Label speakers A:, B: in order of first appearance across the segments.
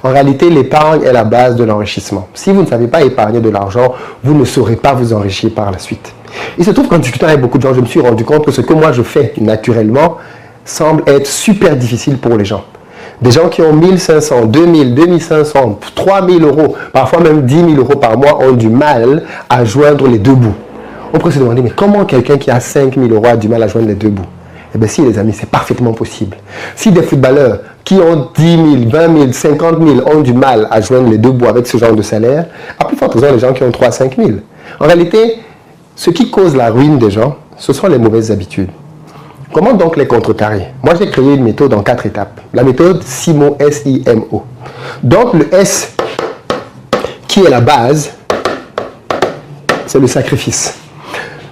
A: En réalité, l'épargne est la base de l'enrichissement. Si vous ne savez pas épargner de l'argent, vous ne saurez pas vous enrichir par la suite. Il se trouve qu'en discutant avec beaucoup de gens, je me suis rendu compte que ce que moi je fais naturellement semble être super difficile pour les gens. Des gens qui ont 1500, 2000, 2500, 3000 euros, parfois même 10 000 euros par mois ont du mal à joindre les deux bouts. On pourrait se demander, mais comment quelqu'un qui a 5 000 euros a du mal à joindre les deux bouts? Eh bien si les amis, c'est parfaitement possible. Si des footballeurs qui ont 10 000, 20 000, 50 000 ont du mal à joindre les deux bouts avec ce genre de salaire, à plus forte raison les gens qui ont 3 5 000. En réalité, ce qui cause la ruine des gens, ce sont les mauvaises habitudes. Comment donc les contrecarrer? Moi, j'ai créé une méthode en 4 étapes. La méthode SIMO, S-I-M-O. Donc, le S, qui est la base, c'est le sacrifice.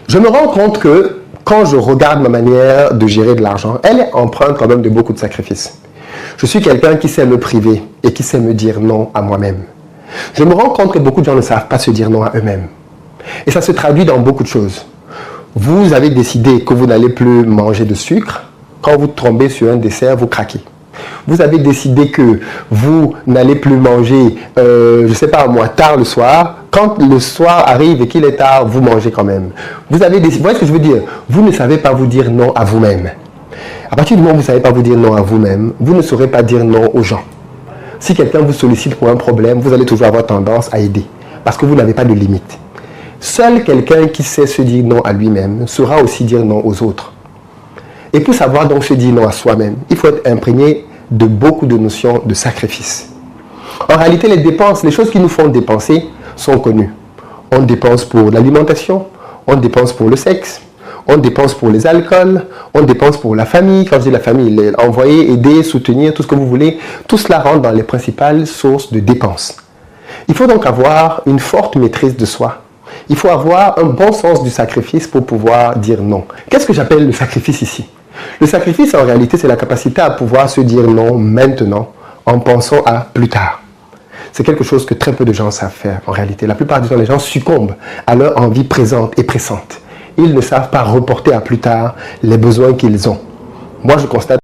A: Je me rends compte que quand je regarde ma manière de gérer de l'argent, elle est empreinte quand même de beaucoup de sacrifices. Je suis quelqu'un qui sait me priver et qui sait me dire non à moi-même. Je me rends compte que beaucoup de gens ne savent pas se dire non à eux-mêmes. Et ça se traduit dans beaucoup de choses. Vous avez décidé que vous n'allez plus manger de sucre. Quand vous tombez sur un dessert, vous craquez. Vous avez décidé que vous n'allez plus manger, je ne sais pas moi, tard le soir. Quand le soir arrive et qu'il est tard, vous mangez quand même. Vous avez décidé, vous voyez ce que je veux dire? Vous ne savez pas vous dire non à vous-même. À partir du moment où vous ne savez pas vous dire non à vous-même, vous ne saurez pas dire non aux gens. Si quelqu'un vous sollicite pour un problème, vous allez toujours avoir tendance à aider. Parce que vous n'avez pas de limite. Seul quelqu'un qui sait se dire non à lui-même saura aussi dire non aux autres. Et pour savoir donc se dire non à soi-même, il faut être imprégné de beaucoup de notions de sacrifice. En réalité, les dépenses, les choses qui nous font dépenser sont connues. On dépense pour l'alimentation, on dépense pour le sexe, on dépense pour les alcools, on dépense pour la famille. Quand je dis la famille, envoyer, aider, soutenir, tout ce que vous voulez, tout cela rentre dans les principales sources de dépenses. Il faut donc avoir une forte maîtrise de soi. Il faut avoir un bon sens du sacrifice pour pouvoir dire non. Qu'est-ce que j'appelle le sacrifice ici? Le sacrifice, en réalité, c'est la capacité à pouvoir se dire non maintenant en pensant à plus tard. C'est quelque chose que très peu de gens savent faire en réalité. La plupart du temps, les gens succombent à leur envie présente et pressante. Ils ne savent pas reporter à plus tard les besoins qu'ils ont. Moi, je constate